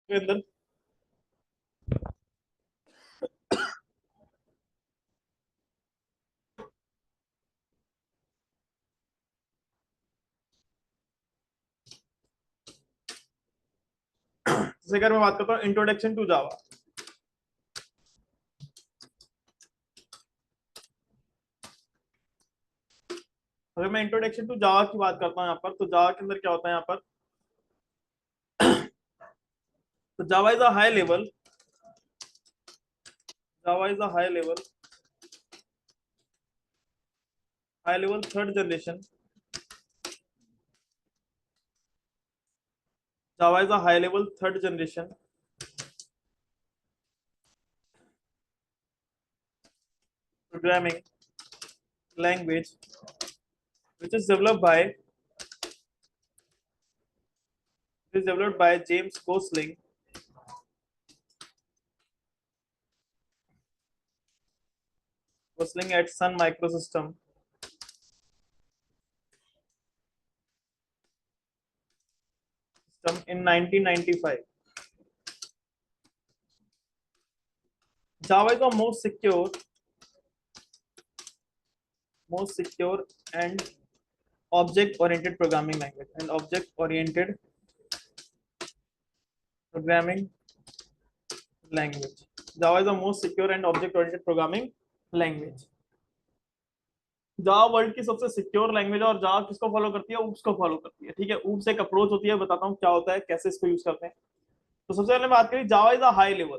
के अंदर। जैसे अगर मैं बात करता हूँ इंट्रोडक्शन टू जावा, अगर मैं इंट्रोडक्शन टू जावा की बात करता हूँ यहाँ पर, तो जावा के अंदर क्या होता है यहाँ पर। तो Java is a high level, Java is a high level third generation, Java is a high level third generation programming language which is developed by James Gosling at Sun Microsystem in 1995. Java is the most secure and object-oriented programming language and object-oriented programming language. Java is the most secure and object-oriented programming language. Java world की सबसे secure language है, और जावा किसको follow करती है, oops को follow करती है। ठीक है, ऊप्स एक अप्रोच होती है, बताता हूँ क्या होता है, कैसे इसको यूज करते हैं। तो सबसे पहले बात करें Java is a high level.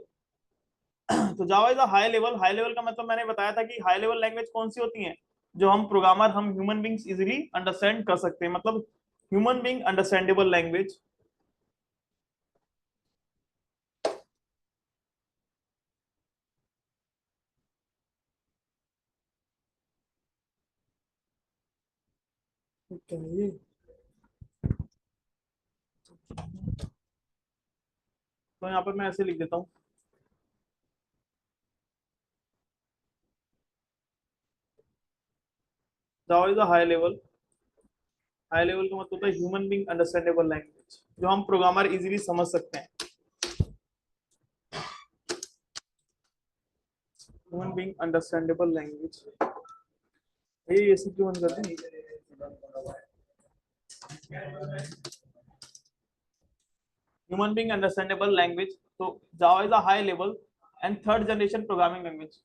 तो Java is a high level का मतलब मैंने बताया था कि हाई लेवल लैंग्वेज कौन सी होती है, जो हम प्रोग्रामर, हम ह्यूमन बींग्स इजिली अंडरस्टैंड कर सकते हैं, मतलब ह्यूमन बींग अंडरस्टैंडेबल लैंग्वेज। तो यहाँ पर मैं ऐसे लिख देता हूँ, जावा इज अ हाई लेवल का मतलब होता है ह्यूमन बींग अंडरस्टैंडेबल लैंग्वेज, जो हम प्रोग्रामर इजिली समझ सकते हैं। ह्यूमन बींग अंडरस्टैंडेबल लैंग्वेज, ये ऐसे क्यों बंद कर दें। Human being understandable language. तो Java is a high level and third generation programming language.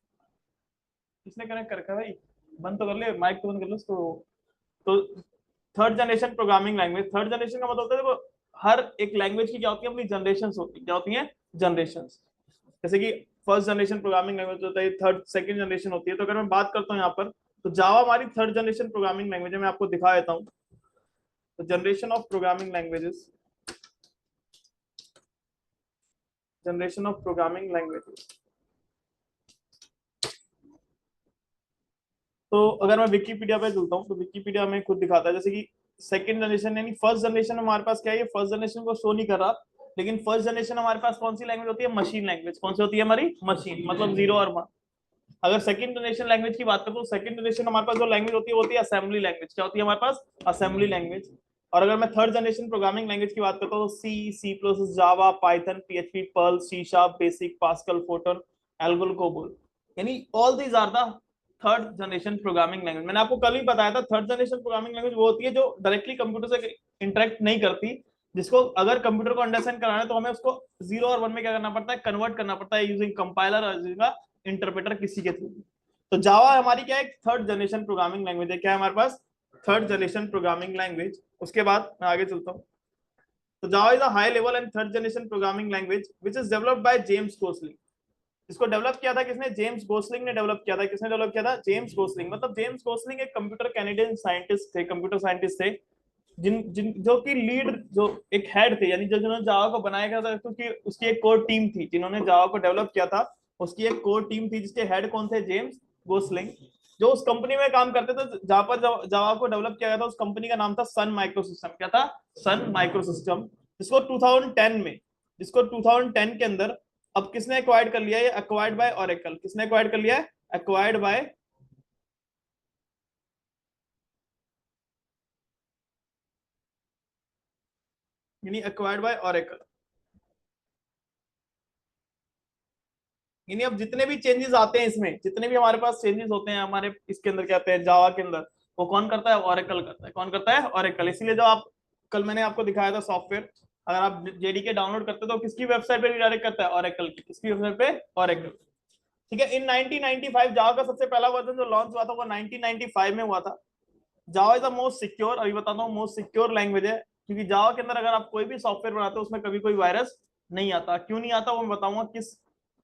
किसने कनेक्ट कर रखा है भाई, बंद तो कर ले, माइक तो बंद कर लो उसको। तो third generation programming language, third generation का मतलब होता है देखो, हर एक लैंग्वेज की क्या होती है, अपनी जनरेशन होती है। क्या होती है, जनरेशन। जैसे कि फर्स्ट जनरेशन प्रोग्रामिंग लैंग्वेज होता है, थर्ड सेकंड जनरेशन होती है। तो अगर मैं बात करता हूँ यहाँ पर, तो जावा हमारी थर्ड जनरेशन प्रोग्रामिंग लैंग्वेज है। मैं आपको दिखा देता हूँ। तो generation of programming languages, generation of programming languages. तो अगर मैं विकीपीडिया पे चलता हूँ, तो विकीपीडिया में खुद दिखाता है, जैसे कि सेकंड जनरेशन यानी फर्स्ट जनरेशन हमारे पास क्या है, ये फर्स्ट जनरेशन को शो नहीं कर रहा, लेकिन फर्स्ट जनरेशन हमारे पास कौन सी लैंग्वेज होती है, मशीन लैंग्वेज। कौन सी होती है हमारी, मशीन, मतलब जीरो और वन। अगर सेकंड जनरेशन लैंग्वेज की बात करें, तो सेकंड जनरेशन हमारे पास जो लैंग्वेज होती है वो होती है असेंबली लैंग्वेज। क्या होती है हमारे पास, असेंबली लैंग्वेज। और अगर मैं थर्ड जनरेशन प्रोग्रामिंग लैंग्वेज की बात करता हूँ, तो C plus, Java, Python, PHP, Perl, C sharp, BASIC, Pascal, Fortran, ALGOL, COBOL, यानी all these are the third generation programming language. मैंने आपको कल ही बताया था, थर्ड जनरेशन प्रोग्रामिंग लैंग्वेज वो होती है जो डायरेक्टली कंप्यूटर से इंटरेक्ट नहीं करती, जिसको अगर कंप्यूटर को अंडरस्टैंड कराना है तो हमें उसको जीरो और वन में क्या करना पड़ता है, कन्वर्ट करना पड़ता है, यूजिंग कंपाइलर और यूजिंग इंटरप्रेटर किसी के थ्रू। तो जावा हमारी क्या है, थर्ड जनरेशन प्रोग्रामिंग लैंग्वेज है। क्या है हमारे पास, थर्ड जनरेशन प्रोग्रामिंग लैंग्वेज। उसके बाद मैं आगे चलता हूँ। तो Java is a high level and third generation programming language which is developed by James Gosling. इसको डेवलप किया था किसने, जेम्स गोसलिंग ने डेवलप किया था। किसने डेवलप किया था, जेम्स गोसलिंग। मतलब जेम्स गोसलिंग एक कंप्यूटर कैनेडियन साइंटिस्ट थे, कंप्यूटर साइंटिस्ट थे, जिन जिन जो कि लीड, जो एक हेड थे, यानी जो जिन्होंने जावा को बनाया गया था, क्योंकि उसकी एक कोर टीम थी जिन्होंने जावा को डेवलप किया था। उसकी एक कोर टीम थी जिसके हेड कौन थे, जेम्स गोसलिंग, जो उस कंपनी में काम करते थे जहां पर जावा को डेवलप किया गया था। उस कंपनी का नाम था सन माइक्रोसिस्टम। क्या था, सन माइक्रोसिस्टम। जिसको 2010 में, जिसको 2010 के अंदर अब किसने एक्वायर्ड कर लिया है, एक्वायर्ड बाय ओरेकल। किसने एक्वायर्ड कर लिया है, एक्वायर्ड बाय, यानी एक्वायर्ड बाय ओरेकल। यानी अब जितने भी चेंजेस आते हैं इसमें, जितने भी हमारे पास चेंजेस होते हैं हमारे इसके अंदर क्या कहते हैं जावा के अंदर, वो कौन करता है? ओरेकल करता है। कौन करता है? ओरेकल। इसीलिए जो आप कल मैंने आपको दिखाया था सॉफ्टवेयर, अगर आप जेडीके डाउनलोड करते हो तो किसकी वेबसाइट पे रिडायरेक्ट करता है? ओरेकल की। किसकी वेबसाइट पे? ओरेकल। ठीक है। इन 1995 जावा का सबसे पहला वर्जन जो लॉन्च हुआ था वो 1995 में हुआ था। Java is the most secure, अभी बताता हूँ, मोस्ट सिक्योर लैंग्वेज है, क्योंकि जावा के अंदर अगर आप कोई भी सॉफ्टवेयर बनाते हो उसमें कभी कोई वायरस नहीं आता। क्यों नहीं आता वो मैं बताऊंगा, किस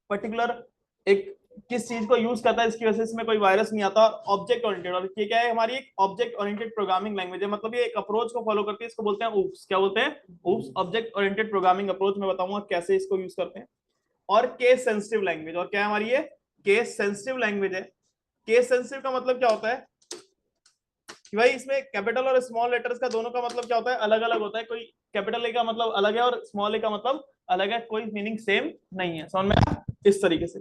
पर्टिकुलर एक किस चीज को यूज करता है इसकी वजह से इसमें कोई वायरस नहीं आता। ऑब्जेक्ट ओरिएंटेड, और ये क्या है? हमारी एक ऑब्जेक्ट ओरिएंटेड प्रोग्रामिंग लैंग्वेज है, मतलब ये एक अप्रोच को फॉलो करती है, इसको बोलते हैं ऊप्स। क्या बोलते हैं? Oops, object oriented programming approach. मैं बताऊंगा कैसे इसको यूज करते हैं। और केस सेंसिटिव लैंग्वेज, और क्या है हमारी ये? केस सेंसिटिव लैंग्वेज है। केस सेंसिटिव का मतलब क्या होता है कि भाई इसमें कैपिटल और स्मॉल लेटर्स का दोनों का मतलब क्या होता है? अलग अलग होता है। कोई कैपिटल ए का मतलब अलग है और स्मॉल ए का मतलब अलग है, कोई मीनिंग सेम नहीं है। समझ में आया? इस तरीके से।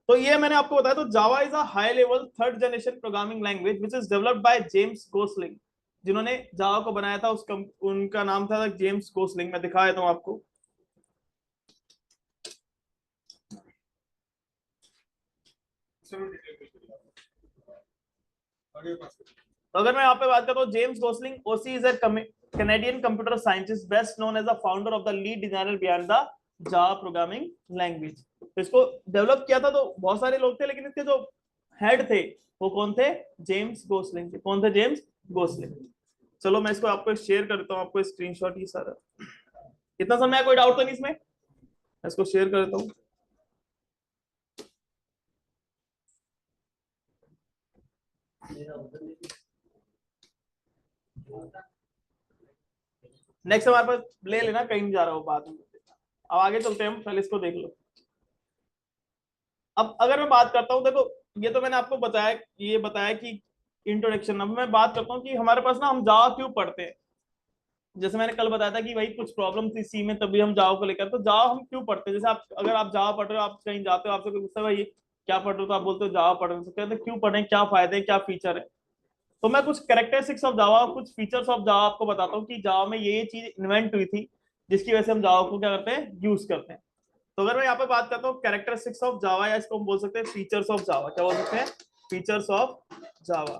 तो ये मैंने आपको बताया। तो Java is a high level third generation programming language which is developed by James Gosling. जिन्होंने जावा को बनाया था उनका नाम था जेम्स गोसलिंग। मैं दिखा देता हूं आपको। तो अगर मैं यहाँ पे बात करता हूँ, James Gosling OC is a Canadian computer scientist best known as the founder of the lead designer behind the Java programming language. तो इसको डेवलप किया था तो बहुत सारे लोग थे, लेकिन इसके जो हेड थे वो कौन थे? जेम्स गोसलिंग थे। कौन थे? James Gosling. चलो मैं इसको आपको शेयर करता हूँ, आपको स्क्रीनशॉट ही सारा। कितना समय है? कोई डाउट तो नहीं इसमें? इसको शेयर करता हूँ। नेक्स्ट हमारे पास ले लेना, कहीं नहीं जा रहा हो बाद में। अब आगे चलते हैं हम, पहले इसको देख लो। अब अगर मैं बात करता हूँ, देखो ये तो मैंने आपको बताया, ये बताया कि इंट्रोडक्शन। अब मैं बात करता हूँ कि हमारे पास ना हम जावा क्यों पढ़ते हैं। जैसे मैंने कल बताया था कि भाई कुछ प्रॉब्लम थी सी में, तभी हम जावा को लेकर। तो जावा हम क्यों पढ़ते हैं? जैसे आप अगर आप जावा पढ़ रहे हो, आप कहीं जाते हो, आपसे कोई पूछता है भाई क्या पढ़ रहे हो, तो आप बोलते हो जावा पढ़ रहे हो। तो कहते हैं क्यों पढ़े, क्या फायदे, क्या फीचर है। तो मैं कुछ कैरेक्टरिस्टिक्स ऑफ जावा, कुछ फीचर्स ऑफ जावा आपको बताता हूँ कि जावा में ये चीज इन्वेंट हुई थी जिसकी वजह से हम जावा को क्या करते हैं? यूज करते हैं। तो अगर मैं यहाँ पे बात करता हूँ कैरेक्टरिस्टिक्स ऑफ जावा, या इसको हम बोल सकते हैं फीचर्स ऑफ जावा। क्या बोल सकते हैं? फीचर्स ऑफ जावा।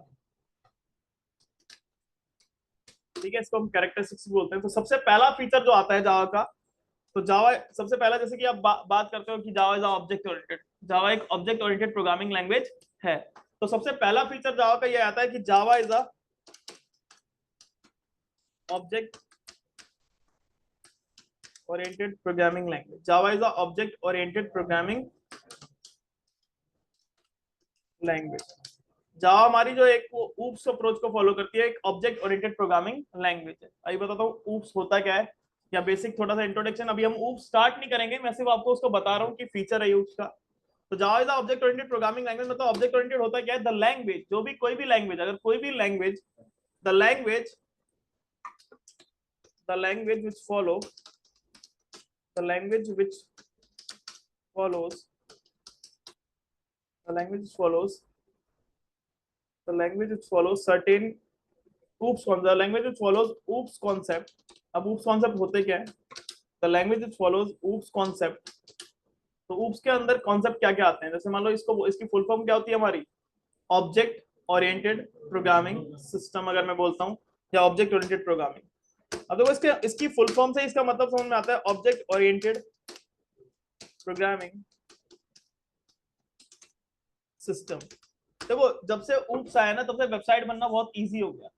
ठीक है, इसको हम कैरेक्टरिस्टिक्स बोलते हैं। तो सबसे पहला फीचर जो आता है जावा का, तो जावा सबसे पहला, जैसे कि आप बात करते हो कि जावा इज ऑब्जेक्ट ओरिएंटेड, जावा एक ऑब्जेक्ट ओरिएंटेड प्रोग्रामिंग लैंग्वेज है। तो सबसे पहला फीचर जावा का ये आता है कि Java is a object oriented programming language. Java is a object oriented programming language. Java हमारी जो एक वो ऊप्स अप्रोच को फॉलो करती है, एक ऑब्जेक्ट ओरिएंटेड प्रोग्रामिंग लैंग्वेज है। अभी बताता हूँ ऊप्स होता क्या है, या बेसिक थोड़ा सा इंट्रोडक्शन। अभी हम ऊप्स स्टार्ट नहीं करेंगे, मैं सिर्फ आपको उसको बता रहा हूँ कि फीचर है ऊप्स का। तो Java is object oriented programming language. मतलब ऑब्जेक्ट ओरिएंटेड होता क्या है? द लैंग्वेज, जो भी कोई भी लैंग्वेज, अगर कोई भी language, the language, the language which follow, the language which follows, the language follows, the language which follows certain oops on the language which follows oops concept. अब oops concept होते क्या है? The language which follows oops concept। तो oops के अंदर concept क्या क्या आते हैं? जैसे मान लो इसको, इसकी फुल फॉर्म क्या होती है हमारी? ऑब्जेक्ट ओरिएंटेड प्रोग्रामिंग सिस्टम अगर मैं बोलता हूँ, या ऑब्जेक्ट ओरिएंटेड प्रोग्रामिंग। अब देखो इसकी फुल फॉर्म से इसका मतलब समझ में आता है, ऑब्जेक्ट ओरिएंटेड प्रोग्रामिंग सिस्टम। देखो जब से ऊप्स आया ना, तब से वेबसाइट बनना बहुत इजी हो गया।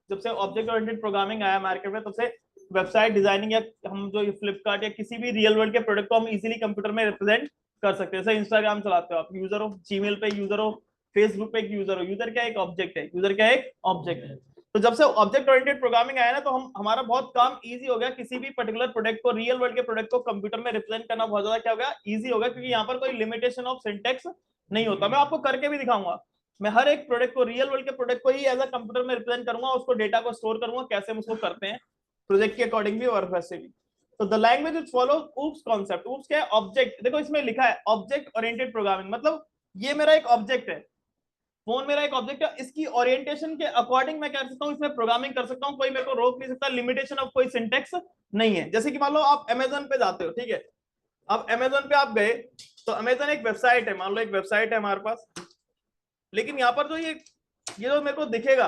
जब से ऑब्जेक्ट ओरिएंटेड प्रोग्रामिंग आया मार्केट में, तब से वेबसाइट डिजाइनिंग, या हम जो फ्लिपकार्ट या किसी भी रियल वर्ल्ड के प्रोडक्ट को हम इजीली कंप्यूटर में रिप्रेजेंट कर सकते हैं। जैसे इंस्टाग्राम चलाते हो आप, यूजर हो, जीमेल पे यूजर हो, फेसबुक पे एक यूजर हो। यूजर क्या? एक ऑब्जेक्ट है। यूजर क्या? एक ऑब्जेक्ट है। तो जब से ऑब्जेक्ट ओरिएंटेड प्रोग्रामिंग आया ना, तो हमारा बहुत काम इजी हो गया। किसी भी पर्टिकुलर प्रोडक्ट को, रियल वर्ल्ड के प्रोडक्ट को कंप्यूटर में रिप्रेजेंट करना बहुत ज्यादा क्या हो गया? इजी हो गया, क्योंकि यहाँ पर कोई लिमिटेशन ऑफ सिंटेक्स नहीं होता। मैं आपको करके भी दिखाऊंगा। मैं हर एक प्रोडक्ट को, रियल वर्ल्ड के प्रोडक्ट को ही एज अ कंप्यूटर में रिप्रेजेंट करूंगा, उसको डेटा को स्टोर करूंगा, कैसे हम उसको करते हैं प्रोजेक्ट के अकॉर्डिंग भी और वैसे भी। तो the language which follows oops concept. Oops क्या है? ऑब्जेक्ट। देखो इसमें लिखा है ऑब्जेक्ट ओरिएंटेड प्रोग्रामिंग, मतलब ये मेरा एक ऑब्जेक्ट है, फोन मेरा एक ऑब्जेक्ट है। इसकी ओरिएंटेशन के अकॉर्डिंग मैं क्या कर सकता हूँ? इसमें प्रोग्रामिंग कर सकता हूँ, कोई मेरे को रोक नहीं सकता। लिमिटेशन ऑफ कोई सिंटेक्स नहीं है। जैसे कि मान लो आप अमेजोन पे जाते हो, ठीक है, अब अमेजोन पे आप गए, तो अमेजन एक वेबसाइट है, मान लो एक वेबसाइट है हमारे पास, लेकिन यहाँ पर जो ये जो मेरे को दिखेगा,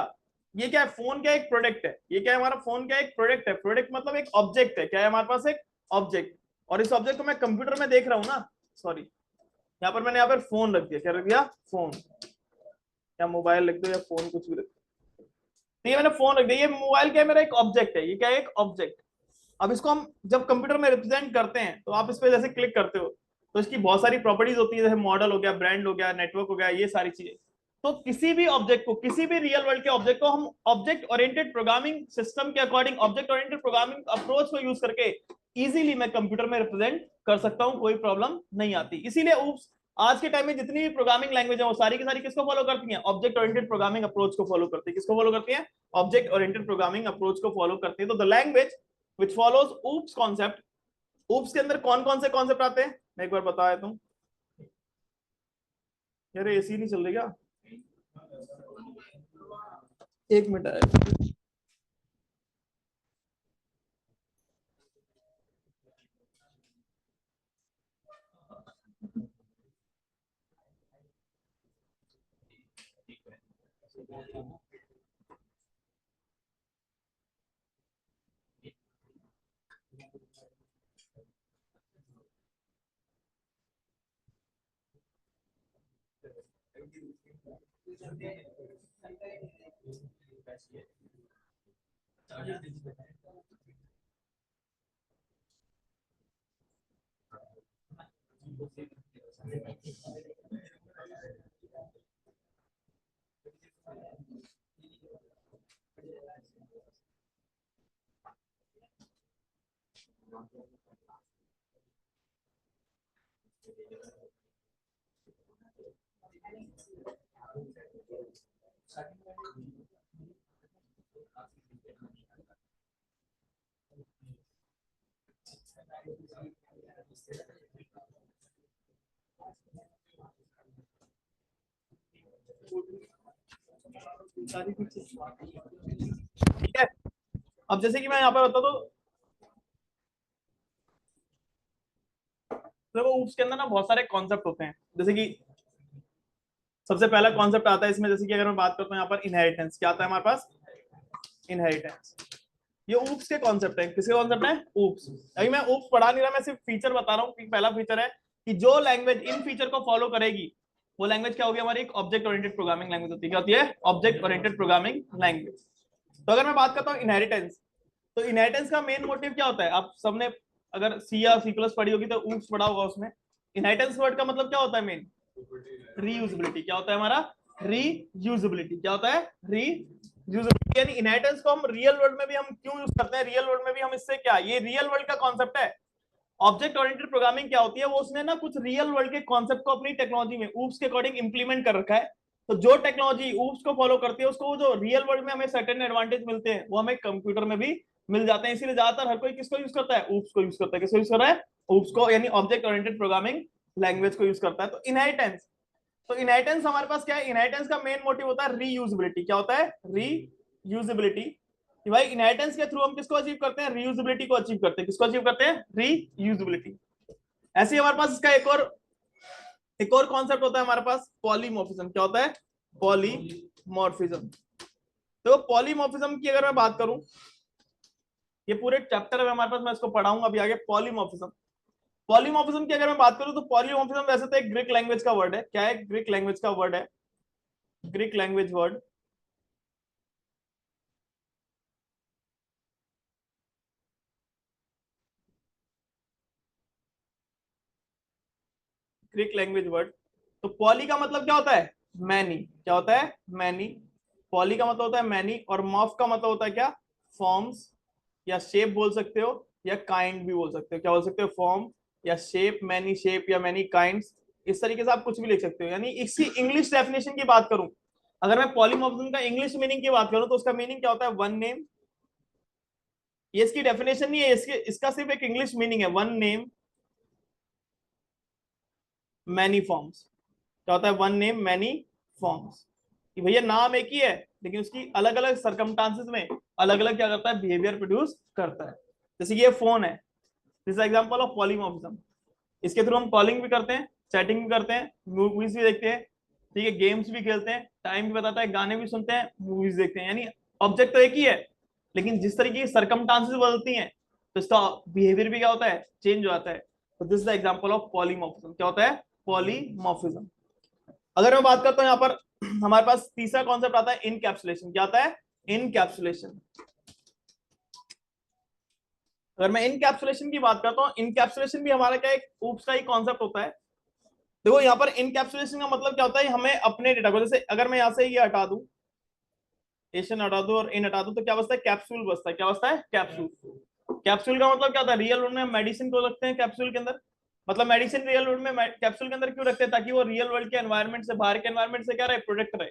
ये क्या है, फोन क्या एक प्रोडक्ट है, ये क्या है हमारा फोन क्या एक प्रोडक्ट है, प्रोडक्ट मतलब एक ऑब्जेक्ट है, क्या है हमारे पास एक ऑब्जेक्ट, और इस ऑब्जेक्ट को मैं कंप्यूटर में देख रहा हूँ ना, सॉरी यहाँ पर मैंने यहाँ पर फोन रख दिया, क्या रख दिया, फोन, या मोबाइल लिख दो या फोन, कुछ भी रख दो, तो ये मैंने फोन रख दिया, ये मोबाइल क्या है मेरा एक ऑब्जेक्ट है, ये क्या है एक ऑब्जेक्ट। अब इसको हम जब कंप्यूटर में रिप्रेजेंट करते हैं तो आप इस पे जैसे क्लिक करते हो तो इसकी बहुत सारी प्रॉपर्टीज होती है, जैसे मॉडल हो गया, ब्रांड हो गया, नेटवर्क हो गया, ये सारी चीजें। तो किसी भी ऑब्जेक्ट को, किसी भी रियल वर्ल्ड के ऑब्जेक्ट को हम ऑब्जेक्ट ओरिएंटेड प्रोग्रामिंग सिस्टम के according, object oriented programming approach को यूज करके इजीली मैं कंप्यूटर में रिप्रेजेंट कर सकता हूं, कोई प्रॉब्लम नहीं आती। इसीलिए ऊप्स आज के टाइम में जितनी भी प्रोग्रामिंग लैंग्वेज है वो सारी की सारी किसको फॉलो करती हैं, ऑब्जेक्ट ओरिएंटेड प्रोग्रामिंग अप्रोच को फॉलो करती है। किसको फॉलो करती है, ऑब्जेक्ट ओरिएंटेड प्रोग्रामिंग अप्रोच को फॉलो करती है। तो the language which follows oops concept, oops के अंदर कौन कौन से कॉन्सेप्ट आते हैं, मैं एक बार बताया तुम, यार एसी नहीं चल रही क्या, एक मिनट है। ठीक है, अब जैसे कि मैं यहाँ पर बता दो, देखो ऊप्स के अंदर ना बहुत सारे कॉन्सेप्ट होते हैं, जैसे कि सबसे पहला कॉन्सेप्ट आता है इसमें, जैसे कि अगर मैं बात करता हूँ यहाँ पर इनहेरिटेंस, क्या आता है हमारे पास, इनहेरिटेंस। ये ऊप्स के कॉन्सेप्ट है, किसके कॉन्सेप्ट है, ऊप्स। अभी मैं ऊप्स पढ़ा नहीं रहा, मैं सिर्फ फीचर बता रहा हूँ कि पहला फीचर है कि जो लैंग्वेज इन फीचर को फॉलो करेगी वो लैंग्वेज क्या होगी हमारी, एक ऑब्जेक्ट ओरिएंटेड प्रोग्रामिंग लैंग्वेज होती है। क्या होती है, ऑब्जेक्ट ओरिएंटेड प्रोग्रामिंग लैंग्वेज। तो अगर मैं बात करता हूँ इनहेरिटेंस, तो इनहेरिटेंस का मेन मोटिव क्या होता है, आप सबने अगर सी या सी प्लस पढ़ी होगी तो ऊप्स पढ़ा होगा, उसमें इनहेरिटेंस वर्ड का मतलब क्या होता है, मेन रीयूजेबिलिटी। क्या होता है हमारा, रीयूजेबिलिटी। क्या होता है, रीयूजेबिलिटी। यानी इनहेरिटेंस को हम रियल वर्ल्ड में भी हम क्यों यूज करते हैं, रियल वर्ल्ड में भी हम इससे क्या, ये रियल वर्ल्ड का कॉन्सेप्ट है। ऑब्जेक्ट ओरिएंटेड प्रोग्रामिंग क्या होती है, वो उसने ना कुछ रियल वर्ल्ड के कॉन्सेप्ट को अपनी टेक्नोलॉजी में ऊप्स के अकॉर्डिंग इंप्लीमेंट कर रखा है। तो जो टेक्नोलॉजी ऊप्स को फॉलो करती है उसको जो रियल वर्ल्ड में हमें सर्टेन एडवांटेज मिलते हैं वो हमें कंप्यूटर में भी मिल जाते हैं। इसीलिए ज्यादातर हर कोई किसको यूज करता है, ऊप्स को यूज करता है। किसको यूज कर रहा है, ऊप्स को, यानी ऑब्जेक्ट ओरिएंटेड प्रोग्रामिंग लैंग्वेज को यूज करता है। तो इनहेरिटेंस, तो इनहेरिटेंस हमारे पास क्या है, इनहेरिटेंस का मेन मोटिव होता है रीयूजेबिलिटी। क्या होता है, रीयूजेबिलिटी। कि भाई इनहेरिटेंस के थ्रू हम किसको अचीव करते हैं, रीयूजेबिलिटी को अचीव करते हैं। किसको अचीव करते हैं, रीयूजेबिलिटी। ऐसे ही हमारे पास इसका एक और कॉन्सेप्ट होता है हमारे पास, पॉलीमॉर्फिज्म। क्या होता है, पॉलीमॉर्फिज्म। तो पॉलीमॉर्फिज्म की अगर मैं बात करूं, ये पूरे चैप्टर है हमारे पास, मैं इसको पढ़ाऊंगा अभी आगे। पॉलीमॉर्फिज्म, पॉलीमॉर्फिज्म की अगर मैं बात करूं तो पॉलीमॉर्फिज्म वैसे तो एक ग्रीक लैंग्वेज का वर्ड है। क्या है, ग्रीक लैंग्वेज का वर्ड है, Greek language word. Greek language word. तो पॉली का मतलब क्या होता है, मैनी। क्या होता है, मैनी। पॉली का मतलब होता है मैनी, और मॉर्फ का मतलब होता है क्या, फॉर्म्स या शेप बोल सकते हो, या काइंड भी बोल सकते हो। क्या बोल सकते हो, फॉर्म या शेप, मैनी शेप या मैनी काइंड्स, इस तरीके से आप कुछ भी लिख सकते हो। यानी इसकी इंग्लिश डेफिनेशन की बात करूं, अगर मैं पॉलीमॉर्फिज्म का इंग्लिश मीनिंग की बात करूं तो उसका मीनिंग क्या होता है, वन नेम। ये इसकी डेफिनेशन नहीं है, इसका सिर्फ एक इंग्लिश मीनिंग है, वन नेम मैनी फॉर्म्स। क्या होता है, वन नेम मैनी फॉर्म्स। कि भैया नाम एक ही है लेकिन उसकी अलग अलग सरकमस्टांसेस में अलग अलग क्या करता है, बिहेवियर प्रोड्यूस करता है। जैसे ये फोन है, दिस एग्जांपल ऑफ पॉलीमॉर्फिज्म। इसके थ्रू हम कॉलिंग भी करते हैं, चैटिंग भी करते हैं, मूवीज भी देखते हैं, ठीक है, गेम्स भी खेलते हैं, टाइम भी बताता है, गाने भी सुनते हैं, मूवीज देखते हैं, यानी ऑब्जेक्ट तो एक ही है, लेकिन जिस तरीके की सरकमस्टांसेस बदलती हैं तो इसका बिहेवियर भी क्या होता है, चेंज हो जाता है। तो this is the example of polymorphism. क्या होता है, पॉलीमॉर्फिज्म। अगर मैं बात करता हूं यहाँ पर, हमारे पास तीसरा कॉन्सेप्ट आता है इनकैप्सुलेशन। क्या आता है, इनकैप्सुलेशन। अगर मैं इनकैप्सुलेशन की बात करता हूँ, इनकैप्सुलेशन भी हमारा क्या एक ऊप्स का ही कॉन्सेप्ट होता है। देखो यहाँ पर इनकैप्सुलेशन का मतलब क्या होता है, हमें अपने डेटा को, जैसे अगर मैं यहाँ से ये हटा दूं, एशियन हटा दूं और इन हटा दूं, तो क्या बचता है, कैप्सूल बचता है। क्या बचता है, कैप्सूल। कैप्सूल का मतलब क्या होता है, रियल वर्ल्ड में मेडिसिन को रखते हैं कैप्सूल के अंदर, मतलब मेडिसिन रियल वर्ल्ड में कैप्सूल के अंदर क्यों रखते हैं, ताकि वो रियल वर्ल्ड के एनवायरमेंट से, बाहर के एनवायरमेंट से क्या रहे, प्रोटेक्ट रहे।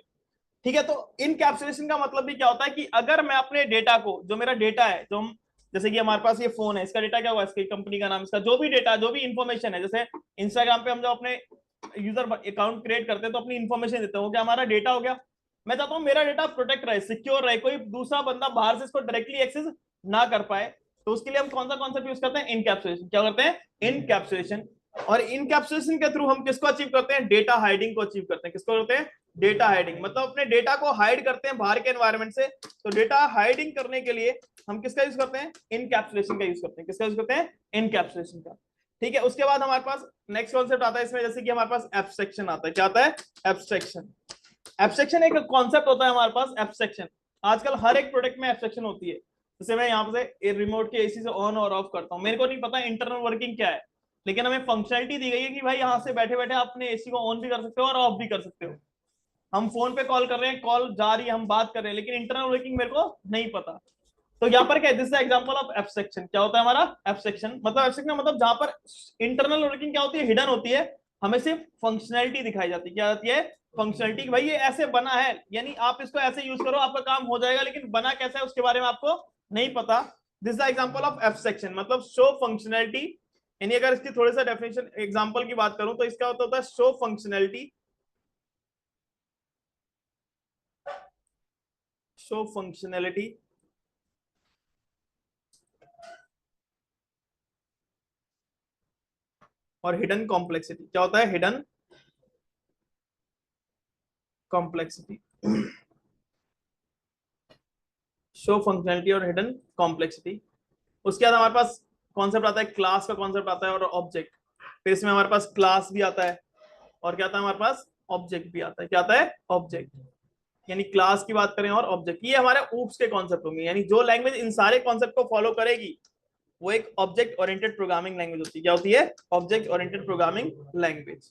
ठीक है, तो इनकैप्सुलेशन का मतलब भी क्या होता है कि अगर मैं अपने डेटा को, जो मेरा डेटा है, जो हम, जैसे कि हमारे पास ये फोन है, इसका डेटा क्या हुआ, इसकी कंपनी का नाम, इसका जो भी डेटा, जो भी इंफॉर्मेशन है, जैसे इंस्टाग्राम पे हम जो अपने यूजर अकाउंट क्रिएट करते हैं तो अपनी इंफॉर्मेशन देते हैं, वो क्या हमारा डेटा हो गया। मैं चाहता हूं मेरा डेटा प्रोटेक्ट रहे, सिक्योर रहे, कोई दूसरा बंदा बाहर से इसको डायरेक्टली एक्सेस ना कर पाए, तो उसके लिए हम कौन सा कॉन्सेप्ट यूज करते हैं, इनकैप्सुलेशन। क्या करते हैं, इनकैप्सुलेशन। और इनकैप्सुलेशन के थ्रू हम किसको अचीव करते हैं, डेटा हाइडिंग को अचीव करते हैं। किसको करते हैं, डेटा हाइडिंग, मतलब अपने डेटा को हाइड करते हैं बाहर के एनवायरमेंट से। तो डेटा हाइडिंग करने के लिए हम किसका यूज करते हैं, इनकैप्सुलेशन का यूज करते हैं। किसका यूज करते हैं, इनकैप्सुलेशन का। ठीक है, उसके बाद हमारे पास नेक्स्ट कॉन्सेप्ट आता है इसमें, जैसे कि हमारे पास एब्स्ट्रैक्शन आता है। क्या आता है, एब्स्ट्रैक्शन। एब्स्ट्रैक्शन एक कॉन्सेप्ट होता है हमारे पास, एब्स्ट्रैक्शन। आजकल हर एक प्रोडक्ट में एब्स्ट्रैक्शन होती है। जैसे मैं यहाँ से रिमोट के एसी से ऑन और ऑफ करता हूँ, मेरे को नहीं पता इंटरनल वर्किंग क्या है, लेकिन हमें फंक्शनलिटी दी गई है कि भाई यहाँ से बैठे बैठे आप अपने एसी को ऑन भी कर सकते हो और ऑफ भी कर सकते हो। हम फोन पे कॉल कर रहे हैं, कॉल जा रही है, हम बात कर रहे हैं, लेकिन इंटरनल वर्किंग मेरे को नहीं पता। तो यहाँ पर क्या है, this is example of abstraction. क्या होता है हमारा, एब्स्ट्रैक्शन। मतलब एब्स्ट्रैक्शन मतलब जहां पर इंटरनल वर्किंग क्या होती है, हिडन होती है, हमें सिर्फ फंक्शनैलिटी दिखाई जाती है। क्या आती है, फंक्शनैलिटी। भाई ये ऐसे बना है, यानी आप इसको ऐसे यूज करो, आपका काम हो जाएगा, लेकिन बना कैसा है उसके बारे में आपको नहीं पता। This is example of abstraction, मतलब शो फंक्शनैलिटी। यानी अगर इसकी थोड़ी सा डेफिनेशन एग्जांपल की बात करूं तो इसका होता है शो फंक्शनैलिटी, शो फंक्शनैलिटी और हिडन कॉम्प्लेक्सिटी। क्या होता है, हिडन कॉम्प्लेक्सिटी। शो फंक्शनलिटी और हिडन कॉम्प्लेक्सिटी। उसके बाद हमारे पास कॉन्सेप्ट आता है, क्लास का कॉन्सेप्ट आता है और ऑब्जेक्ट। फिर इसमें हमारे पास क्लास भी आता है और क्या आता है हमारे पास, ऑब्जेक्ट भी आता है। क्या आता है, ऑब्जेक्ट। यानी क्लास की बात करें और ऑब्जेक्ट, ये हमारे ऊप्स के कॉन्सेप्ट होंगे। यानी जो लैंग्वेज इन सारे कॉन्सेप्ट को फॉलो करेगी वो एक ऑब्जेक्ट ओरिएंटेड प्रोग्रामिंग लैंग्वेज होती है। क्या होती है, ऑब्जेक्ट ओरिएंटेड प्रोग्रामिंग लैंग्वेज।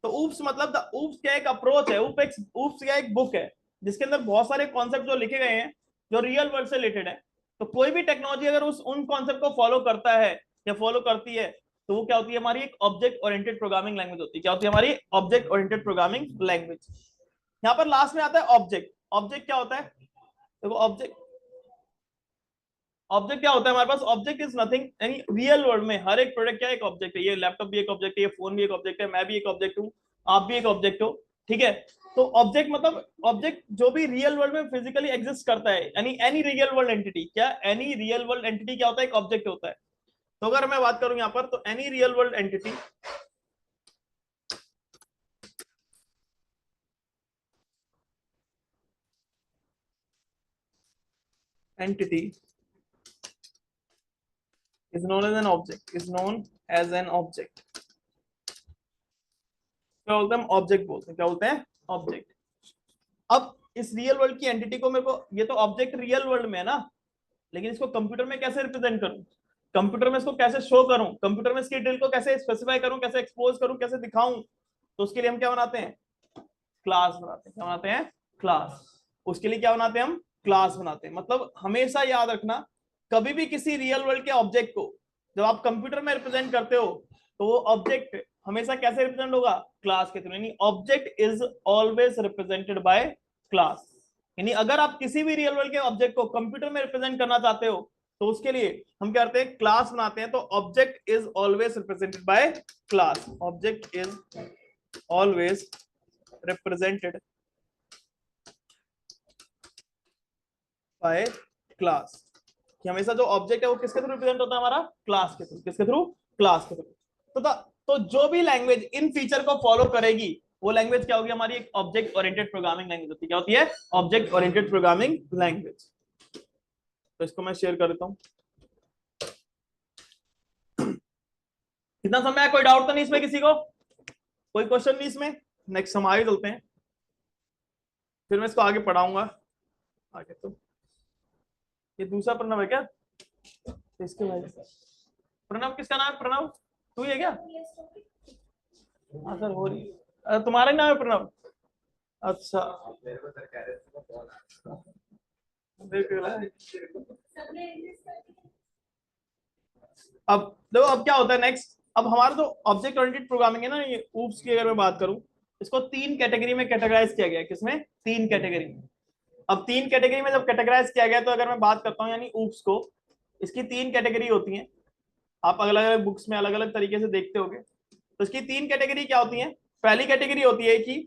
तो ऊप्स मतलब द ऊप्स क्या एक अप्रोच है, ऊप्स क्या एक बुक है जिसके अंदर बहुत सारे कॉन्सेप्ट जो लिखे गए हैं जो रियल वर्ल्ड से रिलेटेड है। तो कोई भी टेक्नोलॉजी अगर उन कॉन्सेप्ट को फॉलो करता है या फॉलो करती है तो वो क्या होती है, हमारी एक ऑब्जेक्ट ओरिएंटेड प्रोग्रामिंग लैंग्वेज होती है। क्या होती है, हमारी ऑब्जेक्ट ओरिएंटेड प्रोग्रामिंग लैंग्वेज। यहाँ पर लास्ट में आता है ऑब्जेक्ट। ऑब्जेक्ट क्या होता है, देखो ऑब्जेक्ट, ऑब्जेक्ट क्या होता है हमारे पास, ऑब्जेक्ट इज नथिंग, यानी रियल वर्ल्ड में हर एक प्रोडक्ट क्या एक ऑब्जेक्ट है। ये लैपटॉप भी एक ऑब्जेक्ट है, ये फोन भी एक ऑब्जेक्ट है, मैं भी एक ऑब्जेक्ट हूँ, आप भी एक ऑब्जेक्ट हो। ठीक है, तो ऑब्जेक्ट मतलब ऑब्जेक्ट जो भी रियल वर्ल्ड में फिजिकली एग्जिस्ट करता है, यानी एनी रियल वर्ल्ड एंटिटी। क्या, एनी रियल वर्ल्ड एंटिटी क्या होता है, एक ऑब्जेक्ट होता है। तो अगर मैं बात करूं यहाँ पर, तो any real world entity entity is known as an object, is known as an object. क्या बोलते हैं हम, ऑब्जेक्ट बोलते हैं। क्या बोलते हैं, ऑब्जेक्ट। अब इस रियल वर्ल्ड की एंटिटी को मेरे को, ये तो ऑब्जेक्ट रियल वर्ल्ड में है ना, लेकिन इसको कंप्यूटर में कैसे रिप्रेजेंट करूं, कंप्यूटर में इसको कैसे शो करूं, कंप्यूटर में इसकी डिटेल को कैसे स्पेसिफाई करूं, कैसे एक्सपोज करूं, कैसे दिखाऊं, तो उसके लिए हम क्या बनाते हैं, क्लास बनाते हैं। क्या बनाते हैं, क्लास। उसके लिए क्या बनाते हैं हम, क्लास बनाते हैं। मतलब हमेशा याद रखना, कभी भी किसी रियल वर्ल्ड के ऑब्जेक्ट को जब आप कंप्यूटर में रिप्रेजेंट करते हो तो वो ऑब्जेक्ट हमेशा कैसे रिप्रेजेंट होगा, क्लास के थ्रू। यानी object is always represented by class. यानी अगर आप किसी भी रियल वर्ल्ड के ऑब्जेक्ट को कंप्यूटर में रिप्रेजेंट करना चाहते हो तो उसके लिए हम क्या करते हैं, क्लास बनाते हैं। तो object is always represented by class, object is always represented by class. कि हमेशा जो ऑब्जेक्ट है वो किसके थ्रू रिप्रेजेंट होता है, हमारा क्लास के थ्रू। किसके थ्रू, क्लास के थ्रू। तो द तो जो भी लैंग्वेज इन फीचर को फॉलो करेगी वो लैंग्वेज क्या होगी हमारी, एक ऑब्जेक्ट ओरिएंटेड प्रोग्रामिंग लैंग्वेज होती है। क्या होती है? Object oriented programming language. तो इसको मैं शेयर कर देता हूं। कितना समय है? कोई डाउट तो नहीं इसमें किसी को? कोई क्वेश्चन नहीं इसमें? नेक्स्ट हम आगे चलते हैं, फिर मैं इसको आगे पढ़ाऊंगा आगे। तो ये दूसरा प्रणव है क्या? तो इसके भाई प्रणव, किसका नाम है प्रणव? तू ही है क्या? हाँ सर हो रही है। तुम्हारा ही नाम है प्रणव? अच्छा देख रहा है। अब देखो अब क्या होता है नेक्स्ट। अब हमारा जो ऑब्जेक्ट ओरिएंटेड प्रोग्रामिंग है ना, ये ऊप्स की अगर मैं बात करूं, इसको तीन कैटेगरी में कैटेगराइज किया गया है। किसमें? तीन कैटेगरी में। अब तीन कैटेगरी में जब कैटेगराइज किया गया, तो अगर मैं बात करता हूं यानी ऊप्स को, इसकी तीन कैटेगरी होती हैं। आप अलग अलग बुक्स में अलग अलग तरीके से देखते होंगे। तो इसकी तीन कैटेगरी क्या होती है? पहली कैटेगरी होती है कि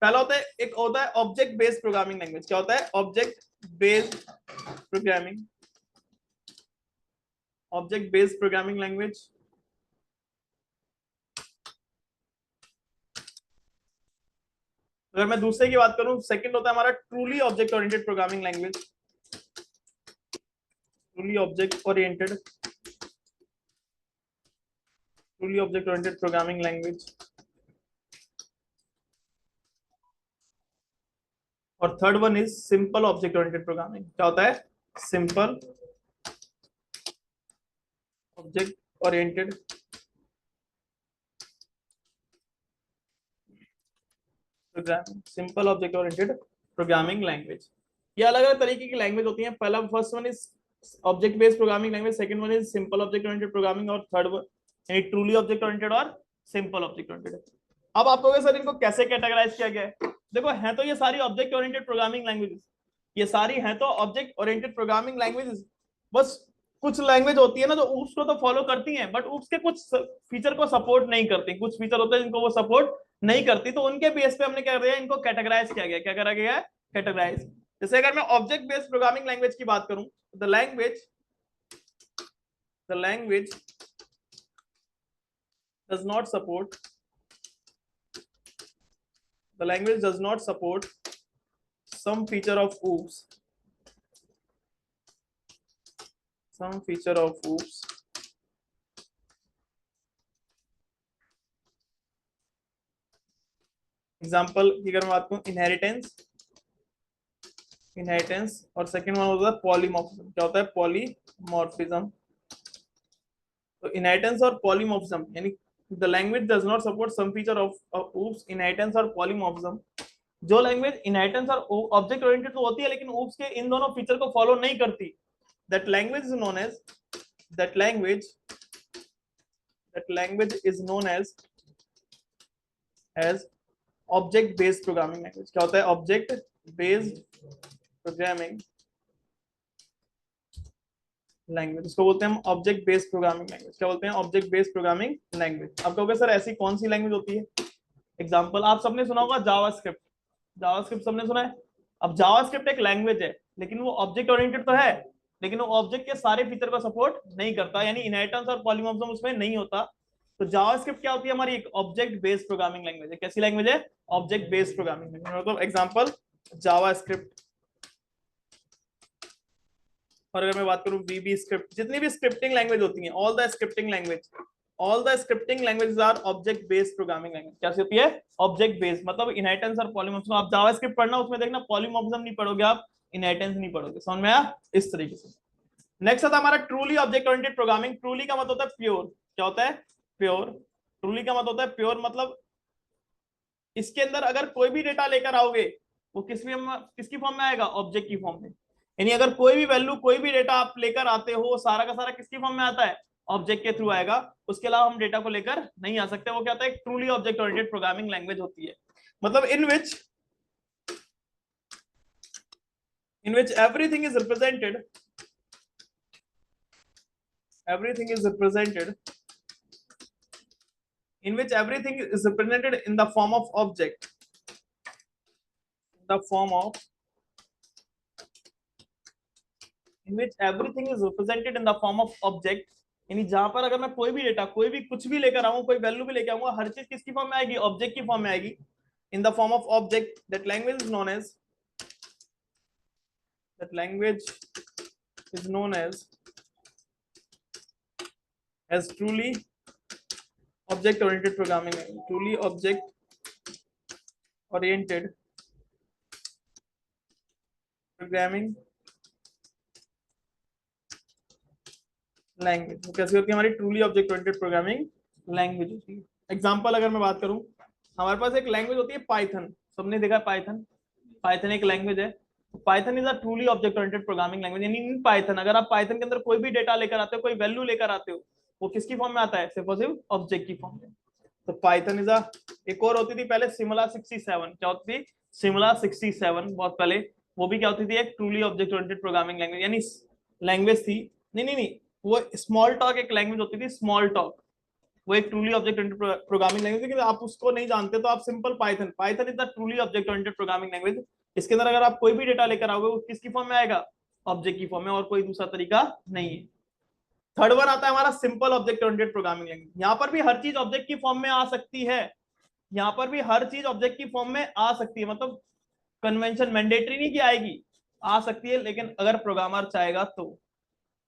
पहला होता है, एक होता है ऑब्जेक्ट बेस्ड प्रोग्रामिंग लैंग्वेज। क्या होता है? Object based programming, object based programming language. अगर मैं दूसरे की बात करूं, सेकंड होता है हमारा truly object oriented programming language, truly object oriented, truly object oriented programming language. और third one is simple object oriented programming. क्या होता है? Simple object oriented programming, simple object oriented programming language. ये अलग अलग तरीके की लैंग्वेज होती है। पहला first one is object based programming language, second one is simple object oriented programming, और थर्ड वन यानी ट्रूली ऑब्जेक्ट ओरिएंटेड और सिंपल ऑब्जेक्ट ओरिएंटेड। अब आप कहोगे सर इनको कैसे कैटेगराइज किया गया है? देखो है तो ये सारी ऑब्जेक्ट ओरिएंटेड प्रोग्रामिंग लैंग्वेजेस, ये सारी हैं तो ऑब्जेक्ट ओरिएंटेड प्रोग्रामिंग लैंग्वेजेस। बस कुछ लैंग्वेज होती है ना जो ऊप्स को तो फॉलो करती हैं, बट ऊप्स के कुछ फीचर को सपोर्ट नहीं करती। कुछ फीचर होते हैं जिनको वो सपोर्ट नहीं करती, तो उनके बेस पे हमने क्या किया, इनको कैटेगराइज किया गया। क्या करा गया है? कैटेगराइज। जैसे अगर मैं ऑब्जेक्ट बेस्ड प्रोग्रामिंग लैंग्वेज की बात करूं, the language does not support the language does not support some feature of oops, some feature of oops example की अगर मैं बात करूं, इनहेरिटेंस और सेकंड वन होता है पॉलीमॉर्फिज्म। क्या होता है? पॉलीमॉर्फिज्म। तो इनहेरिटेंस और पॉलीमॉर्फिज्म यानी the language does not support some feature of oops, inheritance और पॉलीमॉर्फिज्म। जो लैंग्वेज इनहेरिटेंस और ऑब्जेक्ट ओरिएंटेड तो होती है, लेकिन oops के इन दोनों फीचर को फॉलो नहीं करती, that language is known as that language is known as object based programming language. क्या होता है? ऑब्जेक्ट बेस्ड प्रोग्रामिंग लैंग्वेज, इसको बोलते हैं हम ऑब्जेक्ट बेस्ड प्रोग्रामिंग लैंग्वेज। क्या बोलते हैं? Object based programming language. अब कहोगे सर ऐसी कौन सी लैंग्वेज होती है? एग्जांपल आप सबने सुना होगा जावास्क्रिप्ट। जावास्क्रिप्ट सबने सुना है। अब जावास्क्रिप्ट एक लैंग्वेज है, लेकिन वो ऑब्जेक्ट ओरिएंटेड तो है, लेकिन वो ऑब्जेक्ट के सारे फीचर को सपोर्ट नहीं करता, यानी इनहेरिटेंस और पॉलीमॉर्फिज्म उसमें नहीं होता। तो जावास्क्रिप्ट क्या होती है? हमारी एक ऑब्जेक्ट बेस्ड प्रोग्रामिंग लैंग्वेज है। कैसी लैंग्वेज है? Object based programming language. मतलब एग्जांपल जावास्क्रिप्ट। और अगर मैं बात करूं वीबी स्क्रिप्ट, जितनी भी स्क्रिप्टिंग लैंग्वेज होती हैं, all the scripting languages are object based programming language. क्या होती है? ऑब्जेक्ट बेस्ड, मतलब इनहेरिटेंस और पॉलीमॉर्फिज्म। आप जावास्क्रिप्ट पढ़ना, उसमें देखना पॉलीमॉर्फिज्म नहीं पढ़ोगे आप, इनहेरिटेंस नहीं पढ़ोगे। समझ में आया? इस तरीके से। नेक्स्ट आता है हमारा truly object oriented programming. Truly का मतलब होता है प्योर। क्या होता है? प्योर। ट्रूली का मतलब होता है प्योर, मतलब इसके अंदर अगर कोई भी डेटा लेकर आओगे, वो किसकी फॉर्म में आएगा? ऑब्जेक्ट की फॉर्म में। यानी अगर कोई भी वैल्यू, कोई भी डेटा आप लेकर आते हो, सारा का सारा किसकी फॉर्म में आता है? ऑब्जेक्ट के थ्रू आएगा। उसके अलावा हम डेटा को लेकर नहीं आ सकते। वो क्या होता है? Truly object oriented programming language होती है। मतलब इन विच everything is represented in which everything is represented in the form of object, the form of in which everything is represented in the form of object, यानी जहां पर अगर मैं कोई भी डेटा, कोई भी कुछ भी लेकर आऊं, कोई वैल्यू भी लेकर आऊंगा, हर चीज किसकी फॉर्म में आएगी? ऑब्जेक्ट की फॉर्म में आएगी। In the form of object, that language is known as, that language is known as truly object oriented programming. Truly object oriented programming language. कैसे होती है हमारी truly object oriented programming language होती है? Example अगर मैं बात करूं, हमारे पास एक लैंग्वेज होती है पाइथन, सबने देखा पाइथन, पाइथन एक लैंग्वेज है। Python is a truly object oriented programming language. यानी इन पाइथन, अगर आप पाइथन के अंदर कोई भी डेटा लेकर आते हो, कोई वैल्यू लेकर आते हो, वो किसकी फॉर्म में आता है? सिर्फ और सिर्फ ऑब्जेक्ट की फॉर्म में। तो पाइथन इज अ, एक और होती थी पहले सिमुला 67, क्या होती थी? सिमुला 67 बहुत पहले, वो भी क्या होती थी? एक truly object oriented programming language, यानी लैंग्वेज थी। नहीं नहीं नहीं, वो स्मॉल टॉक एक लैंग्वेज होती थी, स्मॉल टॉक, वो एक truly object oriented programming language है। कि आप उसको नहीं जानते तो आप simple Python, Python is the truly object oriented programming language. इसके अंदर अगर आप कोई भी डेटा लेकर आओगे, वो किसकी फॉर्म में आएगा? ऑब्जेक्ट की फॉर्म में, और कोई दूसरा तरीका नहीं है। थर्ड वन आता है हमारा simple object oriented programming language. यहाँ पर भी हर चीज ऑब्जेक्ट की फॉर्म में आ सकती है, यहाँ पर भी हर चीज ऑब्जेक्ट की फॉर्म में आ सकती है, मतलब कन्वेंशन मैंडेटरी नहीं कि आएगी, आ सकती है, लेकिन अगर प्रोग्रामर चाहेगा तो।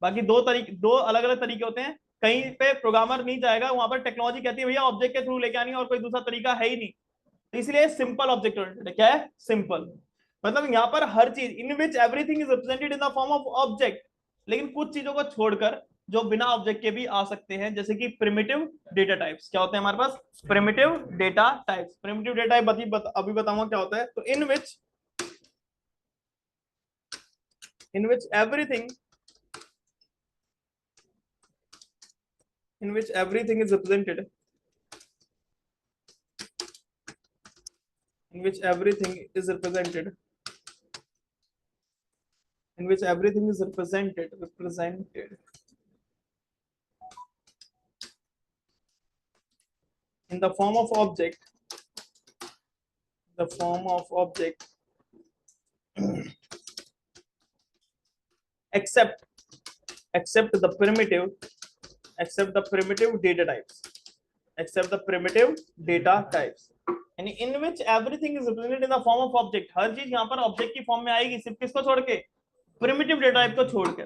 बाकी दो तरीके, दो अलग अलग तरीके होते हैं। कहीं पे प्रोग्रामर नहीं चाहेगा, वहां पर टेक्नोलॉजी कहती है भैया ऑब्जेक्ट के थ्रू लेके आनी है और कोई दूसरा तरीका है ही नहीं, तो इसलिए सिंपल ऑब्जेक्ट ओरिएंटेड क्या है? सिंपल। मतलब यहाँ पर हर चीज, in which everything is represented in the form of object, लेकिन कुछ चीजों को छोड़कर जो बिना ऑब्जेक्ट के भी आ सकते हैं, जैसे कि प्रिमिटिव डेटा टाइप्स। क्या होते हैं हमारे पास? Primitive data types. Primitive data type अभी बताऊंगा क्या होता है। तो in which everything, in which everything is represented, in which everything is represented, in which everything is represented in the form of object, the form of object, except except the primitive, except the primitive data types, except the primitive data types, यानी in which everything is represented in the form of object. हर चीज यहाँ पर object की form में आएगी, सिर्फ किसको छोड़ के? प्रिमिटिव डेटा टाइप को छोड़कर।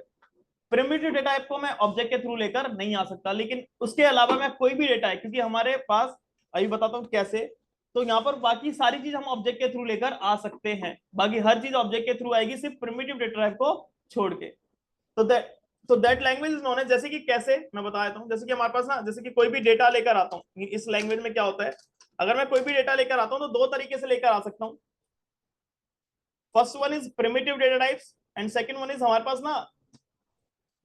प्रिमिटिव डेटा टाइप को मैं ऑब्जेक्ट के थ्रू लेकर नहीं आ सकता, लेकिन उसके अलावा मैं कोई भी डेटा है, क्योंकि हमारे पास, अभी बताता हूँ कैसे। तो यहाँ पर बाकी सारी चीज हम ऑब्जेक्ट के थ्रू लेकर आ सकते हैं, बाकी हर चीज ऑब्जेक्ट के थ्रू आएगी, सिर्फ प्रिमिटिव डेटा टाइप को छोड़ के। तो दैट लैंग्वेज इज नोन है। जैसे कि कैसे मैं बता देता हूँ, जैसे कि हमारे पास ना, जैसे कि कोई भी डेटा लेकर आता हूँ, इस लैंग्वेज में क्या होता है, अगर मैं कोई भी डेटा लेकर आता हूँ तो दो तरीके से लेकर आ सकता हूँ। First one is primitive data types and second one is हमारे पास ना